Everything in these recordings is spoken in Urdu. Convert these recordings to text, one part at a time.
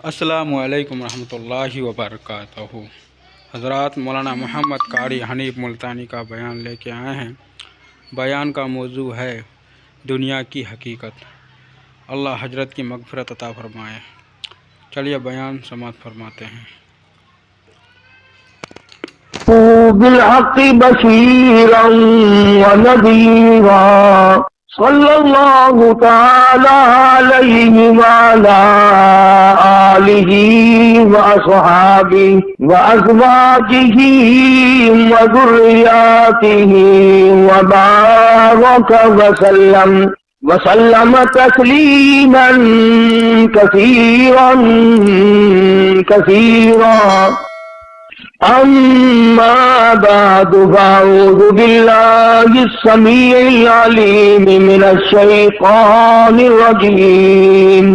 السلام علیکم ورحمۃ اللہ وبرکاتہ۔ حضرات، مولانا محمد قاری حنیف ملتانی کا بیان لے کے آئے ہیں۔ بیان کا موضوع ہے دنیا کی حقیقت۔ اللہ حضرت کی مغفرت عطا فرمائے۔ چلیے بیان سماعت فرماتے ہیں۔ بالحق بشيرا ونذيرا صلى الله تعالى عليه وعلى آله وأصحابه وأزواجه وذرياته وبارك وسلم تسليما كثيرا كثيرا. أما بعد، فأعوذ بالله السميع العليم من الشيطان الرجيم.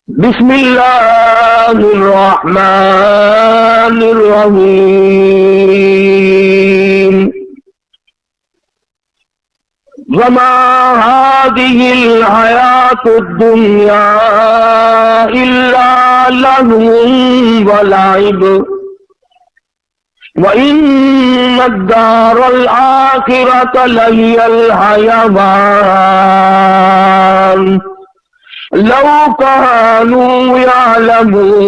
بسم الله الرحمن الرحيم. وما هذه الحياة الدنيا إلا لهو ولعب، وإن الدار الآخرة لهي الحيوان لو كانوا يعلمون.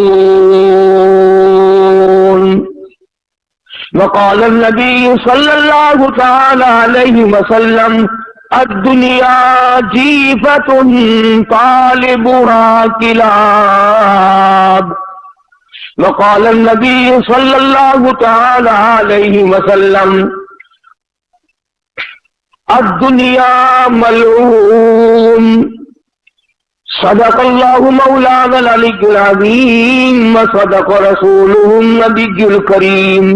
وقال النبي صلى الله تعالى عليه وسلم: الدنيا جيفة طالبها كلاب. وقال النبي صلى الله تعالى عليه وسلم: الدنيا ملعون. صدق الله مولانا العلي العظيم، وصدق رسوله النبي الكريم،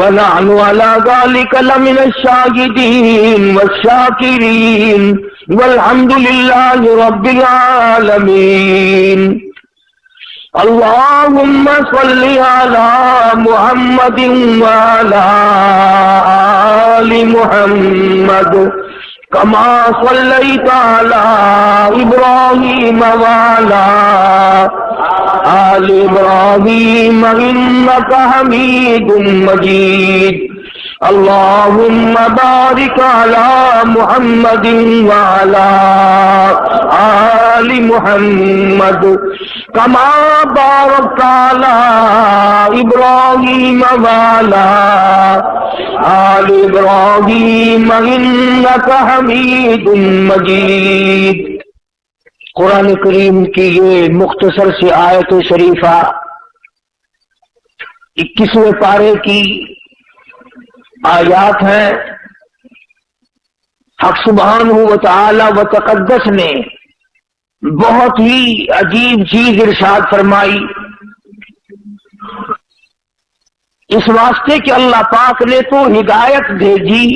ونحن على ذلك لمن الشاهدين والشاكرين، والحمد لله رب العالمين. اللهم صل على محمد وعلى آل محمد كما صليت على إبراهيم وعلى آل إبراهيم إنك حميد مجيد. اللهم بارك على محمد وعلى آل محمد كما باركت على إبراهيم وعلى آل إبراهيم إنك حميد مجيد. قرآن کریم کی یہ مختصر سی آیت شریفہ 21ویں پارے کی آیات ہیں. حق سبحانہ و تعالی و تقدس نے بہت ہی عجیب چیز ارشاد فرمائی، اس واسطے کہ اللہ پاک نے تو ہدایت بھیجی،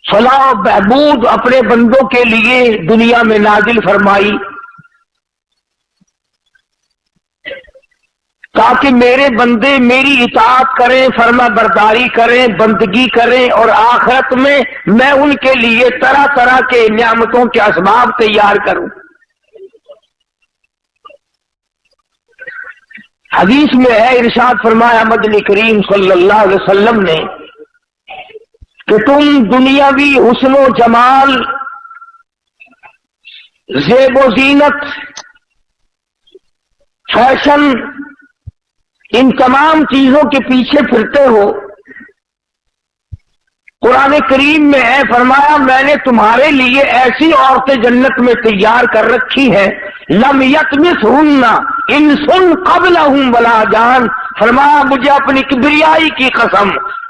فلاح و بہبود اپنے بندوں کے لیے دنیا میں نازل فرمائی تاکہ میرے بندے میری اطاعت کریں، فرما برداری کریں، بندگی کریں، اور آخرت میں میں ان کے لیے طرح طرح کے نعمتوں کے اسباب تیار کروں. حدیث میں ہے، ارشاد فرمایا مدنی کریم صلی اللہ علیہ وسلم نے کہ تم دنیاوی حسن و جمال، زیب و زینت، فیشن، ان تمام چیزوں کے پیچھے پھرتے ہو. قرآن کریم میں ہے، فرمایا میں نے تمہارے لیے ایسی عورتیں جنت میں تیار کر رکھی ہیں، لم یطمثہن انس قبلہم ولا جان. فرمایا مجھے اپنی کبریائی کی قسم،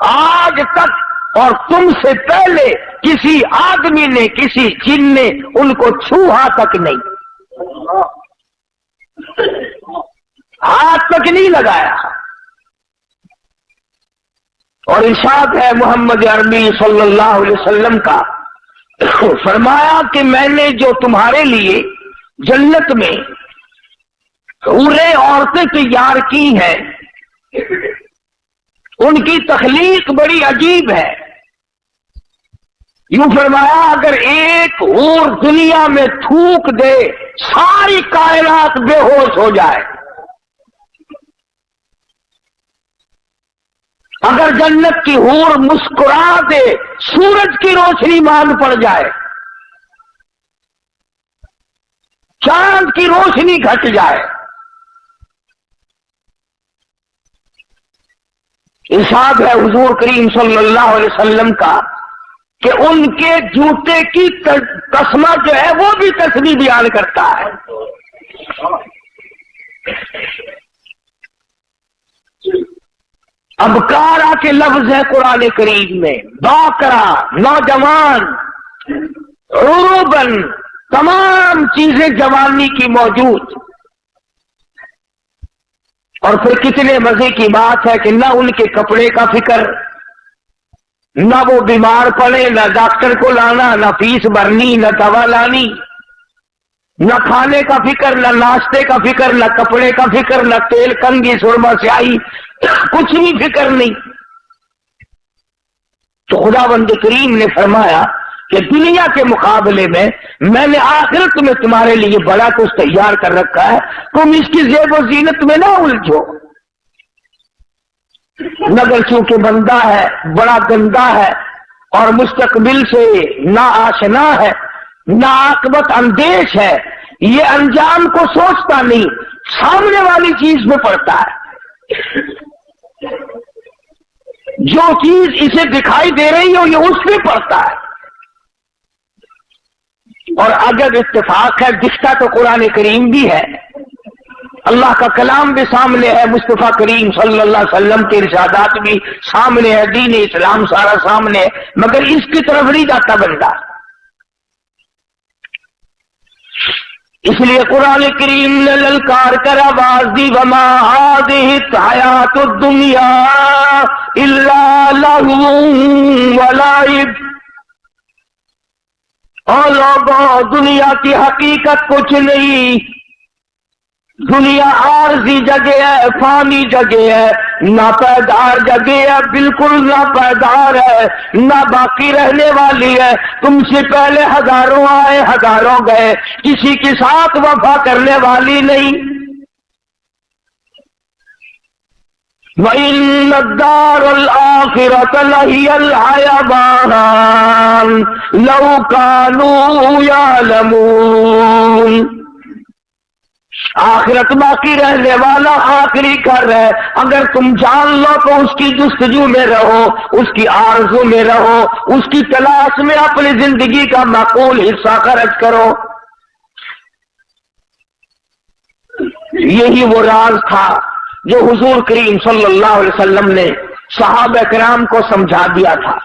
آج تک اور تم سے پہلے کسی آدمی نے، کسی جن نے ان کو چھوہا تک نہیں، ہاتھ تک نہیں لگایا. اور ارشاد ہے محمد عربی صلی اللہ علیہ وسلم کا، فرمایا کہ میں نے جو تمہارے لیے جنت میں حوریں عورتیں تیار کی ہیں، ان کی تخلیق بڑی عجیب ہے. یوں فرمایا اگر ایک اور دنیا میں تھوک دے ساری کائنات بے ہوش ہو جائے، اگر جنت کی حور مسکرا دے سورج کی روشنی مان پڑ جائے، چاند کی روشنی گھٹ جائے، ارشاد ہے حضور کریم صلی اللہ علیہ وسلم کا کہ ان کے جوتے کی تسمہ جو ہے وہ بھی تسبیح بیان کرتا ہے۔ ابکارا کے لفظ ہے قرآن کریم میں، باکرا نوجوان، عروبن تمام چیزیں جوانی کی موجود، اور پھر کتنے مزے کی بات ہے کہ نہ ان کے کپڑے کا فکر، نہ وہ بیمار پڑے، نہ ڈاکٹر کو لانا، نہ فیس بھرنی، نہ دوا لانی، نہ کھانے کا فکر، نہ ناشتے کا فکر، نہ کپڑے کا فکر، نہ تیل کنگھی سرما سیاہی، کچھ بھی فکر نہیں۔ تو خداوند کریم نے فرمایا کہ دنیا کے مقابلے میں نے آخرت میں تمہارے لیے بڑا کچھ تیار کر رکھا ہے، تم اس کی زیب و زینت میں نہ الجھو۔ مگر چونکہ بندہ ہے بڑا گندا ہے اور مستقبل سے نا آشنا ہے، نا عاقبت اندیش ہے، یہ انجام کو سوچتا نہیں، سامنے والی چیز میں پڑتا ہے، جو چیز اسے دکھائی دے رہی ہو یہ اس میں پڑتا ہے۔ اور اگر اتفاق ہے دکھتا تو قرآن کریم بھی ہے، اللہ کا کلام بھی سامنے ہے، مصطفیٰ کریم صلی اللہ علیہ وسلم کے ارشادات بھی سامنے ہے، دین اسلام سارا سامنے ہے، مگر اس کی طرف نہیں جاتا بندہ۔ اس لیے قرآن کریم نے للکار کر آواز دی، وما هذه الحیات الدنیا الا لهو ولعب، اور لوگوں دنیا کی حقیقت کچھ نہیں، دنیا عارضی جگہ ہے، فانی جگہ ہے، ناپائیدار جگہ ہے، بالکل ناپائیدار ہے، نہ باقی رہنے والی ہے، تم سے پہلے ہزاروں آئے ہزاروں گئے، کسی کے ساتھ وفا کرنے والی نہیں۔ وَإِنَّ الدَّارَ الْآخِرَةَ لَهِيَ الْحَيَوَانُ لَوْ كَانُوا يَعْلَمُونَ، آخرت باقی رہنے والا آخری گھر ہے، اگر تم جان لو تو اس کی جستجو میں رہو، اس کی آرزو میں رہو، اس کی تلاش میں اپنی زندگی کا معقول حصہ خرچ کرو۔ یہی وہ راز تھا جو حضور کریم صلی اللہ علیہ وسلم نے صحابہ کرام کو سمجھا دیا تھا،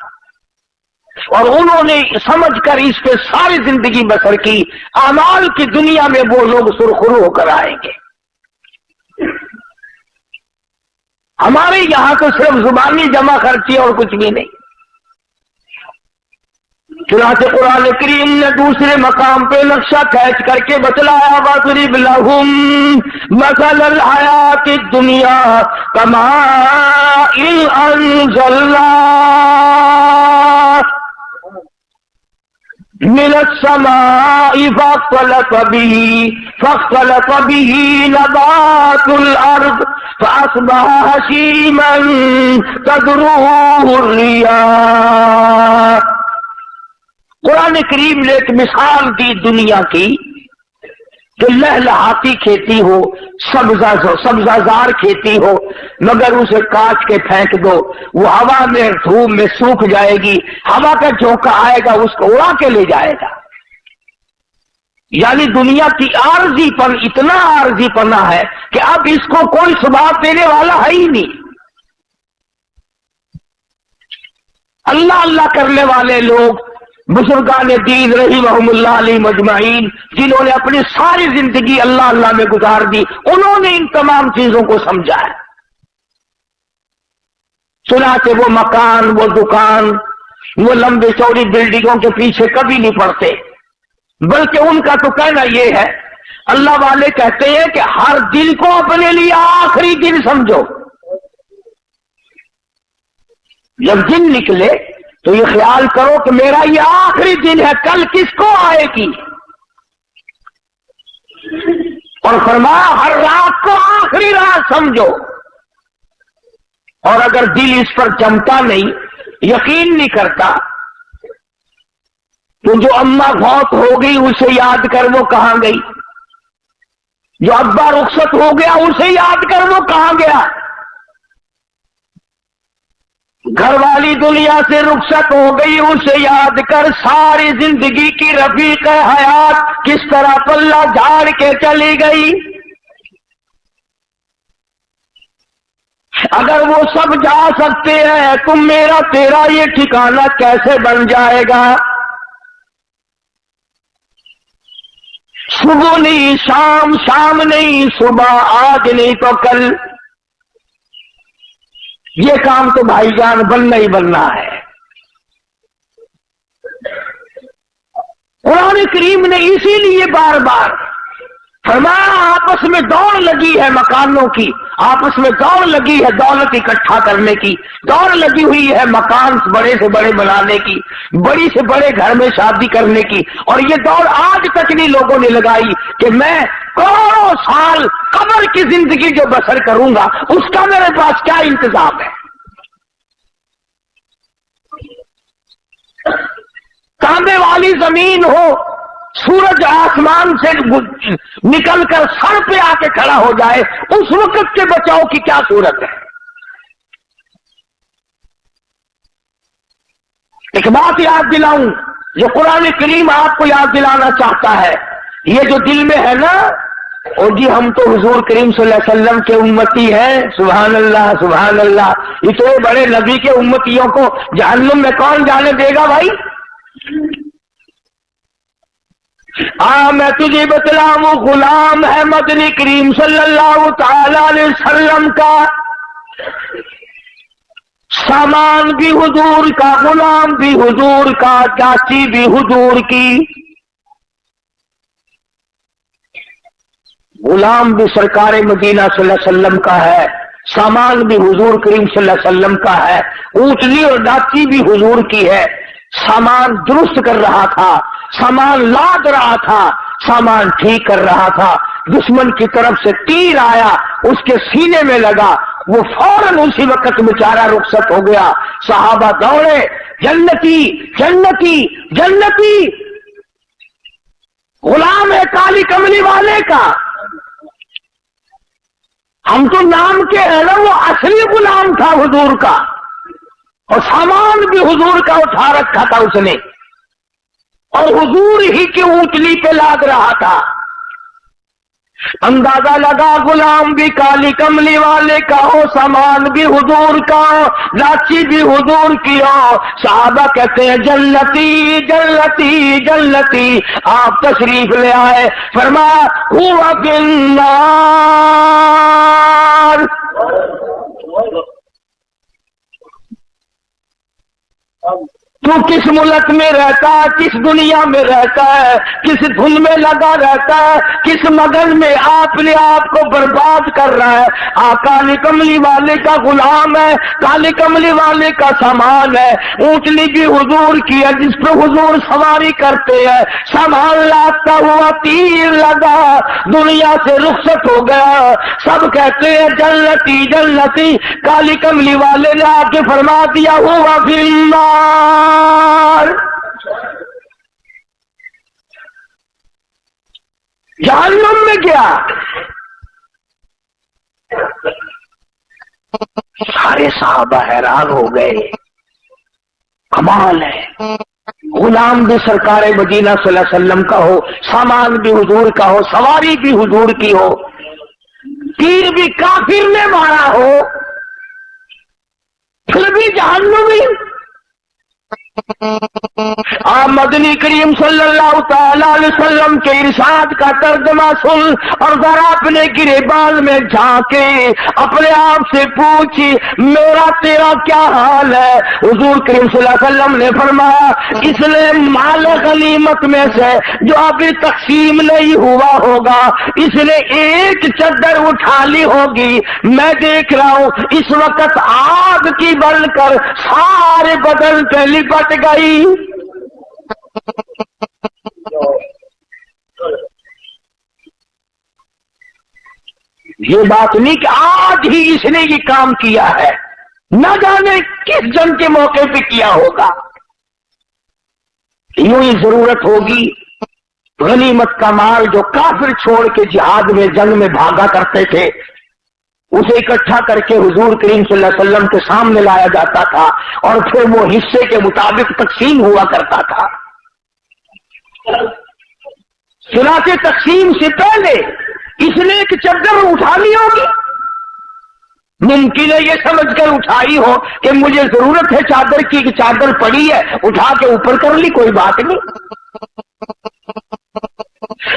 اور انہوں نے سمجھ کر اس پہ ساری زندگی بسر کی۔ اعمال کی دنیا میں وہ لوگ سرخرو ہو کر آئیں گے۔ ہمارے یہاں تو صرف زبانی جمع خرچی اور کچھ بھی نہیں۔ چنانچہ قرآن کریم نے دوسرے مقام پہ نقشہ کھینچ کر کے بتلایا، وَاضْرِبْ لَهُمْ مَثَلَ الْحَيَاةِ الدُّنْيَا كَمَاءٍ أَنزَلْنَاهُ مِنَ السَّمَاءِ فاختلط به نبات الأرض فأصبح هشيما تذروه الرياح۔ قرآن کریم نے ایک مثال دی دنیا کی کہ لہلہاتی کھیتی ہو، سبزہ زار کھیتی ہو، مگر اسے کاٹ کے پھینک دو، وہ ہوا میں دھوپ میں سوکھ جائے گی، ہوا کا جھونکا آئے گا اس کو اڑا کے لے جائے گا۔ یعنی دنیا کی عارضی پن اتنا عارضی پنا ہے کہ اب اس کو کوئی ثبات دینے والا ہے ہی نہیں۔ اللہ اللہ کرنے والے لوگ، بزرگان دین رحمہم اللہ علیہ مجمعین، جنہوں نے اپنی ساری زندگی اللہ اللہ میں گزار دی، انہوں نے ان تمام چیزوں کو سمجھا ہے۔ چنانچہ وہ مکان، وہ دکان، وہ لمبی چوڑی بلڈنگوں کے پیچھے کبھی نہیں پڑتے، بلکہ ان کا تو کہنا یہ ہے، اللہ والے کہتے ہیں کہ ہر دن کو اپنے لیے آخری دن سمجھو۔ جب دن نکلے تو یہ خیال کرو کہ میرا یہ آخری دن ہے، کل کس کو آئے گی؟ اور فرمایا ہر رات کو آخری رات سمجھو، اور اگر دل اس پر جمتا نہیں، یقین نہیں کرتا، تو جو اماں فوت ہو گئی اسے یاد کر وہ کہاں گئی، جو ابا رخصت ہو گیا اسے یاد کر وہ کہاں گیا، گھر والی دنیا سے رخصت ہو گئی اسے یاد کر، ساری زندگی کی رفیق حیات کس طرح پلہ جھاڑ کے چلی گئی۔ اگر وہ سب جا سکتے ہیں تو میرا تیرا یہ ٹھکانہ کیسے بن جائے گا؟ صبح نہیں شام، شام نہیں صبح، آج نہیں تو کل، یہ کام تو بھائی جان بننا ہی بننا ہے۔ قرآن کریم نے اسی لیے بار بار فرمایا آپس میں دوڑ لگی ہے مکانوں کی، آپس میں دوڑ لگی ہے دولت اکٹھا کرنے کی، دوڑ لگی ہوئی ہے مکان بڑے سے بڑے بنانے کی، بڑی سے بڑے گھر میں شادی کرنے کی، اور یہ دوڑ آج تک نہیں لوگوں نے لگائی کہ میں کروڑوں سال قبر کی زندگی جو بسر کروں گا اس کا میرے پاس کیا انتظام ہے۔ تانبے والی زمین ہو، سورج آسمان سے نکل کر سر پہ آ کے کھڑا ہو جائے، اس وقت کے بچاؤ کی کیا صورت ہے؟ ایک بات یاد دلاؤں جو قرآن کریم آپ کو یاد دلانا چاہتا ہے، یہ جو دل میں ہے نا، اور جی ہم تو حضور کریم صلی اللہ علیہ وسلم کے امتی ہیں، سبحان اللہ سبحان اللہ، اتنے بڑے نبی کے امتیوں کو جہنم میں کون جانے دے گا بھائی؟ میں تجھے بتلاؤں، غلام ہے مدنی کریم صلی اللہ تعالی علیہ وسلم کا، سامان بھی حضور کا، غلام بھی حضور کا، چاچی بھی حضور کی، غلام بھی سرکار مدینہ صلی اللہ علیہ وسلم کا ہے، سامان بھی حضور کریم صلی اللہ علیہ وسلم کا ہے، اونٹنی اور ڈاچی بھی حضور کی ہے، سامان درست کر رہا تھا، سامان لاد رہا تھا، سامان ٹھیک کر رہا تھا، دشمن کی طرف سے تیر آیا، اس کے سینے میں لگا، وہ فوراً اسی وقت بیچارہ رخصت ہو گیا، صحابہ دوڑے، جنتی جنتی جنتی، غلام ہے کالی کملی والے کا، ہم تو نام کے ہیں نا، وہ اصلی غلام تھا حضور کا، اور سامان بھی حضور کا اٹھا رکھا تھا اس نے، اور حضور ہی کی اونٹنی پہ لاد رہا تھا۔ اندازہ لگا غلام بھی کالی کملی والے کا ہو، سامان بھی حضور کا ہو، لاچی بھی حضور کی ہو، صحابہ کہتے ہیں جنتی جنتی جنتی، آپ تشریف لے آئے، فرمایا ہوا فی النار، تو کس ملک میں رہتا ہے، کس دنیا میں رہتا ہے، کس دھن میں لگا رہتا ہے، کس مگن میں اپنے آپ کو برباد کر رہا ہے؟ کالی کملی والے کا غلام ہے، کالی کملی والے کا سامان ہے، اونٹنی بھی حضور کی ہے جس پہ حضور سواری کرتے ہیں، سامان لاتا ہوا تیر لگا، دنیا سے رخصت ہو گیا، سب کہتے ہیں جنتی جنتی، کالی کملی والے نے آ کے فرما دیا ہوا فی النار، جہنم میں گیا۔ سارے صحابہ حیران ہو گئے، کمال ہے، غلام بھی سرکار مدینہ صلی اللہ علیہ وسلم کا ہو، سامان بھی حضور کا ہو، سواری بھی حضور کی ہو، تیر بھی کافر نے مارا ہو، پھر بھی جہنمی، آپ مدنی کریم صلی اللہ تعالی علیہ وسلم کے ارشاد کا ترجمہ سن اور ذرا اپنے گریبان میں جھانکے اپنے آپ سے پوچھ میرا تیرا کیا حال ہے؟ حضور کریم صلی اللہ علیہ وسلم نے فرمایا اس نے مال غنیمت میں سے جو ابھی تقسیم نہیں ہوا ہوگا اس نے ایک چادر اٹھا لی ہوگی، میں دیکھ رہا ہوں اس وقت آگ کی بل کر سارے بدن پہ لپٹ گئی۔ یہ بات نہیں کہ آج ہی اس نے یہ کام کیا ہے، نہ جانے کس جنگ کے موقع پہ کیا ہوگا۔ یوں ہی ضرورت ہوگی غنیمت کا مال جو کافر چھوڑ کے جہاد میں جنگ میں بھاگا کرتے تھے اسے اکٹھا کر کے حضور کریم صلی اللہ علیہ وسلم کے سامنے لایا جاتا تھا اور پھر وہ حصے کے مطابق تقسیم ہوا کرتا تھا۔ چنانچہ تقسیم سے پہلے اس نے ایک چادر اٹھا لی ہوگی، ممکن ہے یہ سمجھ کر اٹھائی ہو کہ مجھے ضرورت ہے چادر کی، کہ چادر پڑی ہے اٹھا کے اوپر کر لی، کوئی بات نہیں۔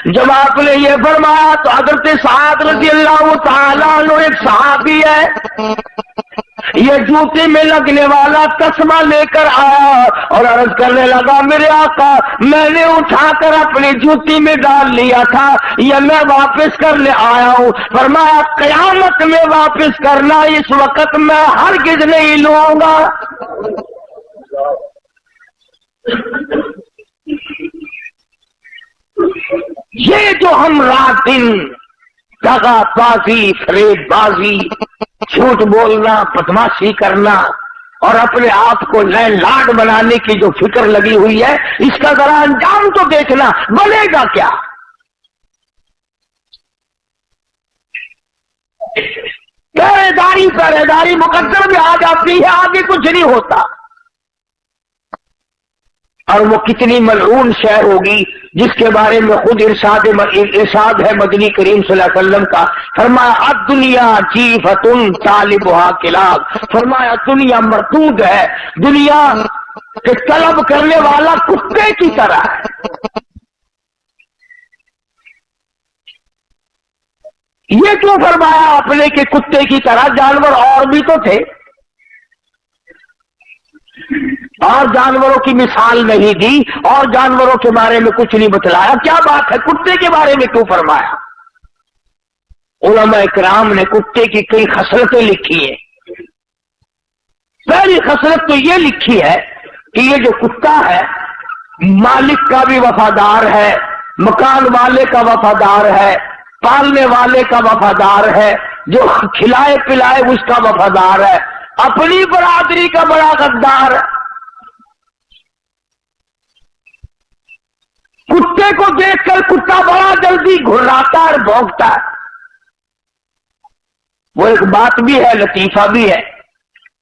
جب آپ نے یہ فرمایا تو حضرت سعد رضی اللہ تعالیٰ عنہ ایک صحابی ہے، یہ جوتے میں لگنے والا تسمہ لے کر آیا اور عرض کرنے لگا میرے آقا میں نے اٹھا کر اپنی جوتی میں ڈال لیا تھا، یہ میں واپس کرنے آیا ہوں۔ فرمایا قیامت میں واپس کرنا، اس وقت میں ہرگز نہیں لوں گا۔ یہ جو ہم رات دن دغا بازی، فریب بازی، جھوٹ بولنا، بدماشی کرنا اور اپنے آپ کو نئے لاڈ بنانے کی جو فکر لگی ہوئی ہے اس کا ذرا انجام تو دیکھنا، بنے گا کیا؟ پہرے داری مقدر میں آ جاتی ہے، آگے کچھ نہیں ہوتا۔ اور وہ کتنی ملعون شے ہوگی جس کے بارے میں خود ارشاد ہے مدنی کریم صلی اللہ علیہ وسلم کا، فرمایا الدنیا جیفتن طالبھا کلاب، فرمایا دنیا مردود ہے، دنیا کے طلب کرنے والا کتے کی طرح ہے۔ یہ کیوں فرمایا آپ نے کہ کتے کی طرح؟ جانور اور بھی تو تھے، اور جانوروں کی مثال نہیں دی اور جانوروں کے بارے میں کچھ نہیں بتلایا، کیا بات ہے کتے کے بارے میں کیوں فرمایا؟ علماء کرام نے کتے کی کئی خصلتیں لکھی ہیں۔ پہلی خصلت تو یہ لکھی ہے کہ یہ جو کتا ہے مالک کا بھی وفادار ہے، مکان والے کا وفادار ہے، پالنے والے کا وفادار ہے، جو کھلائے پلائے اس کا وفادار ہے، اپنی برادری کا بڑا غدار ہے۔ کتے کو دیکھ کر کتا بڑا جلدی گھراتا اور بھونکتا ہے۔ وہ ایک بات بھی ہے، لطیفہ بھی ہے،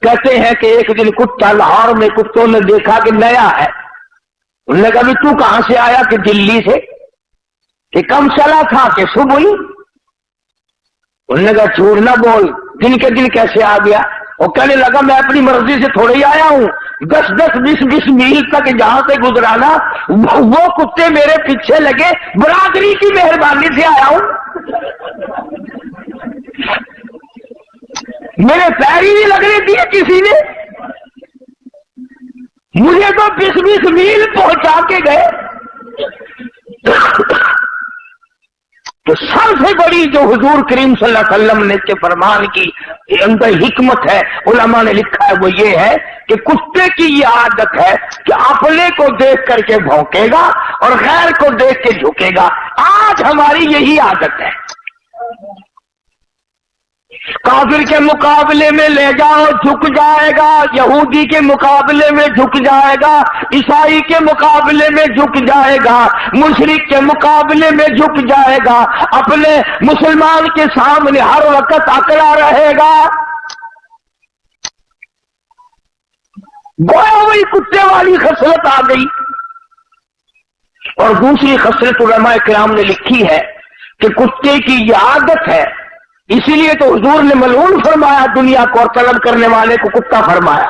کہتے ہیں کہ ایک دن کتا لاہور میں کتوں نے دیکھا کہ نیا ہے، انہوں نے کہا بھی تو کہاں سے آیا؟ کہ دلی سے۔ کہ کم چلا تھا؟ کہ صبح ہی۔ انہوں نے کہا جھوٹ نہ بول، دن کے دن کیسے آ گیا؟ وہ کہنے لگا میں اپنی مرضی سے تھوڑے ہی آیا ہوں، 10-20 میل تک جہاں سے گزرانا وہ کتے میرے پیچھے لگے، برادری کی مہربانی سے آیا ہوں، میرے پیر ہی نہیں لگنے دیے کسی نے، مجھے تو 20 میل پہنچا کے گئے۔ تو سب سے بڑی جو حضور کریم صلی اللہ علیہ وسلم نے کے فرمان کی اندر حکمت ہے، علماء نے لکھا ہے، وہ یہ ہے کہ کتے کی یہ عادت ہے کہ اپنے کو دیکھ کر کے بھونکے گا اور غیر کو دیکھ کے جھکے گا۔ آج ہماری یہی عادت ہے، کافر کے مقابلے میں لے جاؤ جھک جائے گا، یہودی کے مقابلے میں جھک جائے گا، عیسائی کے مقابلے میں جھک جائے گا، مشرک کے مقابلے میں جھک جائے گا، اپنے مسلمان کے سامنے ہر وقت اکڑا رہے گا۔ گویا وہی کتے والی خصلت آ گئی۔ اور دوسری خصلت علماء کرام نے لکھی ہے کہ کتے کی یہ عادت ہے، اسی لیے تو حضور نے ملعون فرمایا دنیا کو اور طلب کرنے والے کو کتا فرمایا۔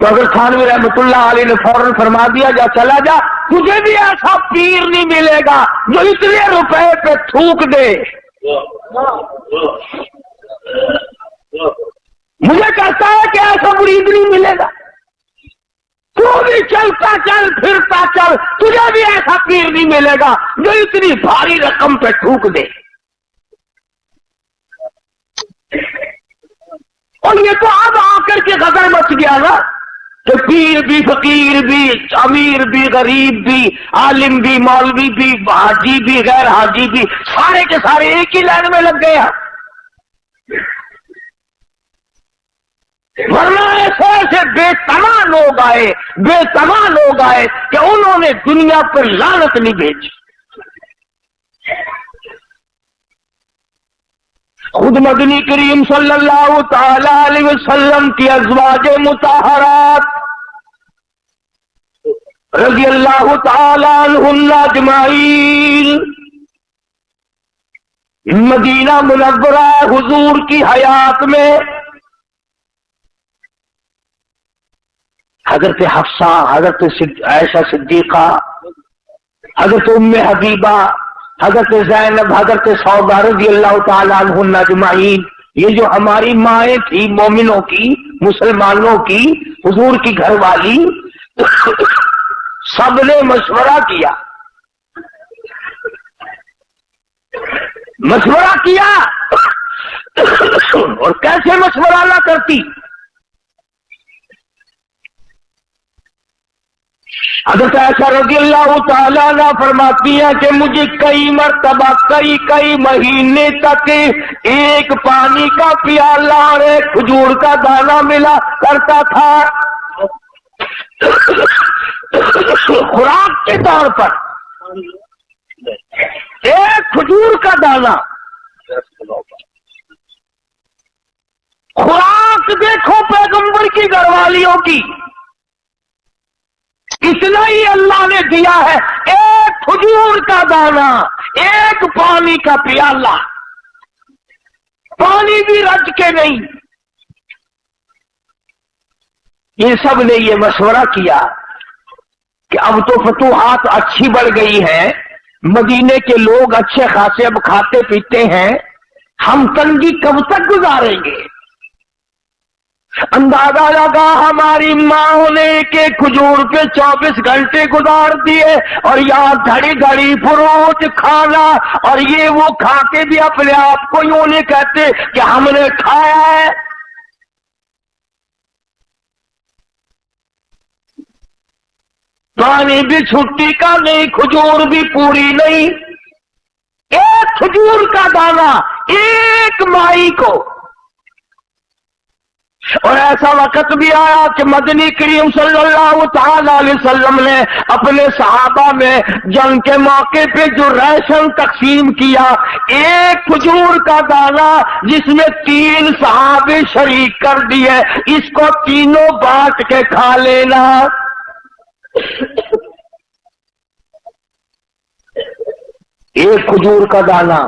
تو اگر تھانوی رحمت اللہ علیہ نے فوراً فرما دیا جا چلا جا، تجھے بھی ایسا پیر نہیں ملے گا جو اتنے روپے پہ تھوک دے، مجھے کہتا ہے کہ ایسا مرید نہیں ملے گا، تو بھی چلتا چل پھرتا چل، تجھے بھی ایسا پیر نہیں ملے گا جو اتنی بھاری رقم پہ تھوک دے۔ اور یہ تو اب آ کر کے غدر مچ گیا نا کہ پیر بھی، فقیر بھی، امیر بھی، غریب بھی، عالم بھی، مولوی بھی، حاجی بھی، غیر حاجی بھی، سارے کے سارے ایک ہی لائن میں لگ گئے ہیں۔ ورنہ ایسے ایسے بے تمام لوگ آئے کہ انہوں نے دنیا پر لعنت نہیں بھیجی۔ خود مدنی کریم صلی اللہ تعالی علیہ وسلم کی ازواج مطہرات رضی اللہ تعالی عنہن اجمعین مدینہ منورہ حضور کی حیات میں حضرت حفصہ، حضرت عائشہ صدیقہ، حضرت ام حبیبہ، حضرت زینب، حضرت سودا رضی اللہ تعالیٰ عنہن اجمعین، یہ جو ہماری مائیں تھی مومنوں کی، مسلمانوں کی، حضور کی گھر والی، سب نے مشورہ کیا اور کیسے مشورہ نہ کرتی؟ حضرت عائشہ رضی اللہ تعالیٰ عنہ فرماتی ہیں کہ مجھے کئی مرتبہ کئی مہینے تک ایک پانی کا پیالہ اور ایک کھجور کا دانہ ملا کرتا تھا خوراک کے طور پر، ایک کھجور کا دانہ۔ خوراک دیکھو پیغمبر کی گھر والیوں کی، اتنا ہی اللہ نے دیا ہے، ایک کھجور کا دانہ، ایک پانی کا پیالہ، پانی بھی رج کے نہیں۔ یہ سب نے یہ مشورہ کیا کہ اب تو فتوحات اچھی بڑھ گئی ہے، مدینے کے لوگ اچھے خاصے اب کھاتے پیتے ہیں، ہم تنگی کب تک گزاریں گے؟ اندازہ لگا ہماری ماں نے کہ کھجور پہ 24 گھنٹے گزار دیے، اور یہاں گھڑی گھڑی فروٹ کھانا، اور یہ وہ کھا کے بھی اپنے آپ کو یوں نہیں کہتے کہ ہم نے کھایا ہے۔ پانی بھی چھٹی کا نہیں، کھجور بھی پوری نہیں، ایک کھجور کا دانہ ایک مائی کو۔ اور ایسا وقت بھی آیا کہ مدنی کریم صلی اللہ تعالی علیہ وسلم نے اپنے صحابہ میں جنگ کے موقع پہ جو راشن تقسیم کیا، ایک کھجور کا دانہ جس میں 3 صحابے شریک کر دیے، اس کو تینوں بانٹ کے کھا لینا۔ ایک کھجور کا دانہ،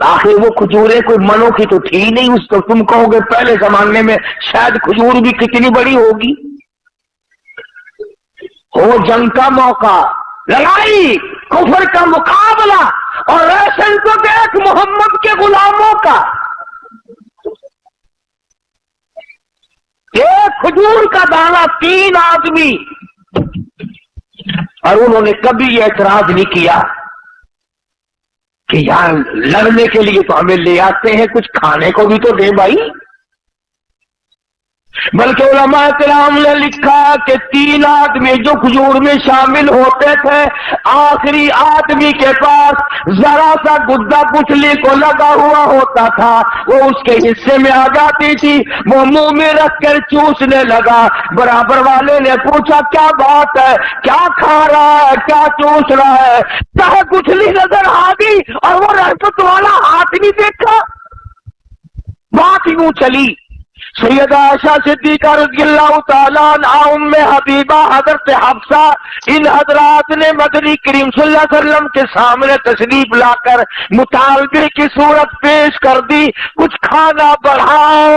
آخر وہ کھجوریں کوئی منوں کی تو تھی نہیں، اس کو تم کہو گے پہلے زمانے میں شاید کھجور بھی کتنی بڑی ہوگی۔ ہو جنگ کا موقع، لڑائی، کفر کا مقابلہ، اور راشن تو دیکھ محمد کے غلاموں کا، ایک کھجور کا دانہ 3 آدمی، اور انہوں نے کبھی یہ اعتراض نہیں کیا کہ یار لڑنے کے لیے تو ہمیں لے آتے ہیں، کچھ کھانے کو بھی تو دے بھائی۔ بلکہ علماء کرام نے لکھا کہ 3 آدمی جو کھجور میں شامل ہوتے تھے، آخری آدمی کے پاس ذرا سا گدا پچھلی کو لگا ہوا ہوتا تھا، وہ اس کے حصے میں آ جاتی تھی، وہ منہ میں رکھ کر چوسنے لگا۔ برابر والے نے پوچھا کیا بات ہے، کیا کھا رہا ہے، کیا چوس رہا ہے؟ چاہے کچھلی نظر آ گئی اور وہ رحمت والا ہاتھ نہیں دیکھا۔ بات یوں چلی، سیدہ عائشہ صدیقہ رضی اللہ تعالیٰ عنہ، ام حبیبہ، حضرت حفصہ، ان حضرات نے مدنی کریم صلی اللہ علیہ وسلم کے سامنے تشریف لا کر مطالبے کی صورت پیش کر دی، کچھ کھانا بڑھاؤ۔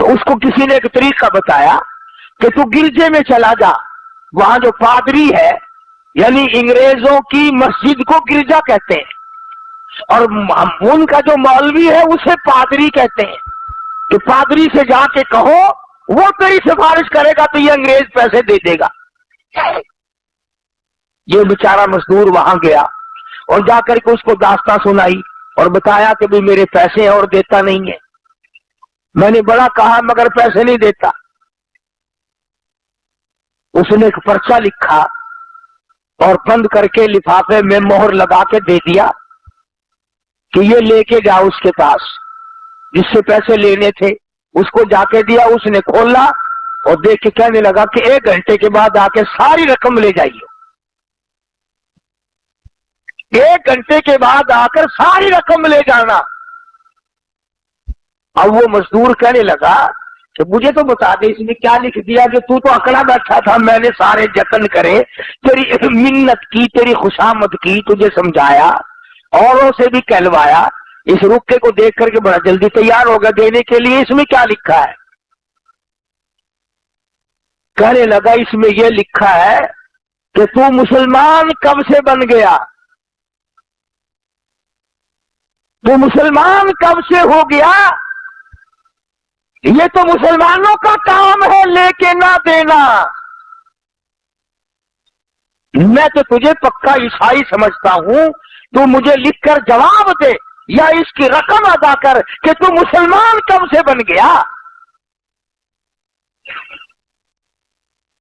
تو اس کو کسی نے ایک طریقہ بتایا کہ تو گرجے میں چلا جا، وہاں جو پادری ہے، یعنی انگریزوں کی مسجد کو گرجا کہتے ہیں، اور ان کا جو مولوی ہے اسے پادری کہتے ہیں، کہ پادری سے جا کے کہو، وہ تیری سفارش کرے گا تو یہ انگریز پیسے دے دے گا۔ یہ بیچارہ مزدور وہاں گیا اور جا کر کے اس کو داستان سنائی اور بتایا کہ بھی میرے پیسے اور دیتا نہیں ہے، میں نے بڑا کہا مگر پیسے نہیں دیتا۔ اس نے ایک پرچہ لکھا اور بند کر کے لفافے میں مہر لگا کے دے دیا کہ یہ لے کے جاؤ اس کے پاس، جس سے پیسے لینے تھے اس کو جا کے دیا۔ اس نے کھولا اور دیکھ کے کہنے لگا کہ 1 گھنٹے کے بعد آ کے ساری رقم لے جائیے، 1 گھنٹے کے بعد آ کر ساری رقم لے جانا۔ اب وہ مزدور کہنے لگا کہ مجھے تو بتا دے اس نے کیا لکھ دیا کہ تو اکڑا بیٹھا تھا، میں نے سارے جتن کرے، تیری منت کی، تیری خوشامد کی، تجھے سمجھایا، اوروں سے بھی کہلوایا، اس رکے کو دیکھ کر کے بڑا جلدی تیار ہوگا دینے کے لیے، اس میں کیا لکھا ہے؟ کہنے لگا اس میں یہ لکھا ہے کہ تو مسلمان کب سے بن گیا، تو مسلمان کب سے ہو گیا، یہ تو مسلمانوں کا کام ہے لے کے نہ دینا، میں تو تجھے پکا عیسائی سمجھتا ہوں، تو مجھے لکھ کر جواب دے یا اس کی رقم ادا کر کہ تو مسلمان کب سے بن گیا۔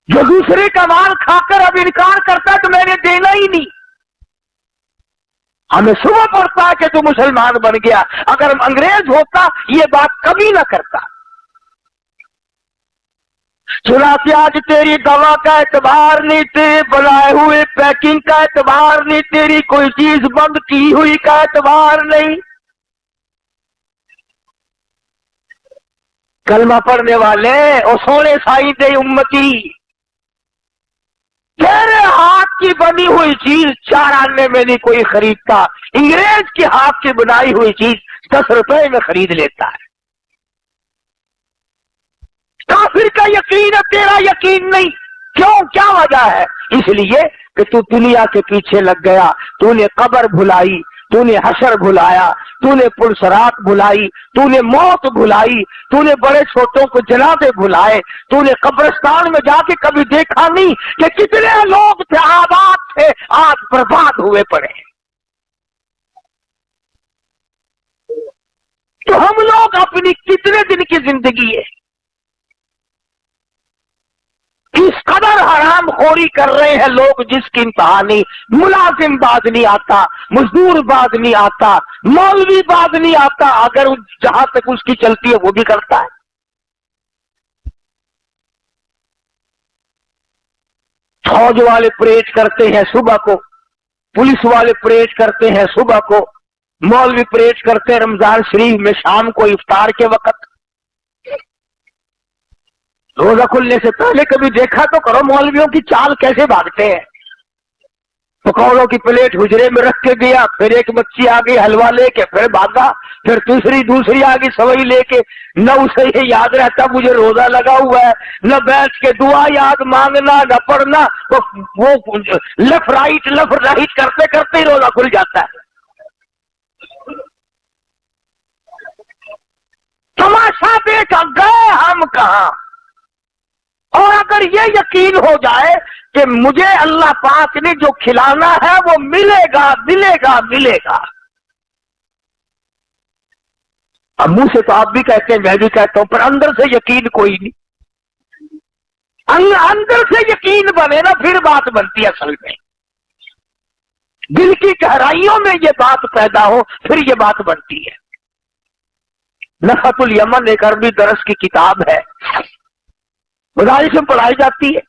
جو دوسرے کا مال کھا کر اب انکار کرتا تو میں نے دینا ہی نہیں، ہمیں صبح پڑتا ہے کہ تو مسلمان بن گیا، اگر انگریز ہوتا یہ بات کبھی نہ کرتا۔ چنانچہ آج تیری دوا کا اعتبار نہیں، تیرے بنائے ہوئے پیکنگ کا اعتبار نہیں، تیری کوئی چیز بند کی ہوئی کا اعتبار نہیں۔ کلمہ پڑھنے والے اور سونے سائی دے امتی، تیرے ہاتھ کی بنی ہوئی چیز 4 آنے میں نہیں کوئی خریدتا، انگریز کے ہاتھ کی بنائی ہوئی چیز 10 روپے میں خرید لیتا ہے۔ کافر کا یقین ہے، تیرا یقین نہیں، کیوں؟ کیا وجہ ہے؟ اس لیے کہ تو دنیا کے پیچھے لگ گیا، تو نے قبر بھلائی، تو نے حشر بھلایا، تو نے پلسرات بھلائی، تو نے موت بھلائی، تو نے بڑے چھوٹوں کو جنازے بھلائے، تو نے قبرستان میں جا کے کبھی دیکھا نہیں کہ کتنے لوگ تھے آباد تھے آج برباد ہوئے پڑے۔ تو ہم لوگ اپنی کتنے دن کی زندگی ہے اس قدر حرام خوری کر رہے ہیں لوگ، جس کی انتہا نہیں۔ ملازم باز نہیں آتا، مزدور باز نہیں آتا، مولوی باز نہیں آتا، اگر جہاں تک اس کی چلتی ہے وہ بھی کرتا ہے۔ فوج والے پریڈ کرتے ہیں صبح کو، پولیس والے پریڈ کرتے ہیں صبح کو، مولوی پریڈ کرتے ہیں رمضان شریف میں شام کو افطار کے وقت۔ روزہ کھلنے سے پہلے کبھی دیکھا تو کرو مولویوں کی چال کیسے بھاگتے ہیں۔ پکوڑوں کی پلیٹ حجرے میں رکھ کے گیا، پھر ایک بچی آ گئی حلوہ لے کے، پھر بھاگا، پھر دوسری آ گئی سوئی لے کے، نہ اسے یہ یاد رہتا مجھے روزہ لگا ہوا ہے، نہ بیٹھ کے دعا یاد مانگنا، نہ پڑھنا، وہ لیفٹ رائٹ کرتے کرتے ہی روزہ کھل جاتا ہے۔ تماشا دیکھا گئے ہم کہاں؟ اور اگر یہ یقین ہو جائے کہ مجھے اللہ پاک نے جو کھلانا ہے وہ ملے گا ملے گا ملے گا، اب منہ سے تو آپ بھی کہتے ہیں میں بھی کہتا ہوں، پر اندر سے یقین کوئی نہیں۔ اندر سے یقین بنے نا پھر بات بنتی ہے، اصل میں دل کی گہرائیوں میں یہ بات پیدا ہو پھر یہ بات بنتی ہے۔ نخت الیمن ایک عربی درس کی کتاب ہے، مدارس میں پڑھائی جاتی ہے،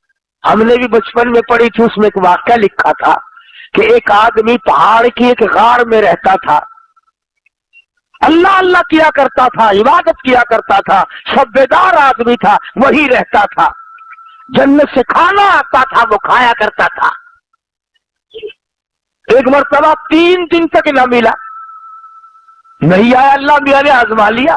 ہم نے بھی بچپن میں پڑھی تھی۔ اس میں ایک واقعہ لکھا تھا کہ ایک آدمی پہاڑ کی ایک غار میں رہتا تھا، اللہ اللہ کیا کرتا تھا، عبادت کیا کرتا تھا، شب بیدار آدمی تھا، وہی رہتا تھا، جنت سے کھانا آتا تھا وہ کھایا کرتا تھا۔ ایک مرتبہ 3 دن تک نہ ملا، نہیں آیا، اللہ میاں نے آزما لیا،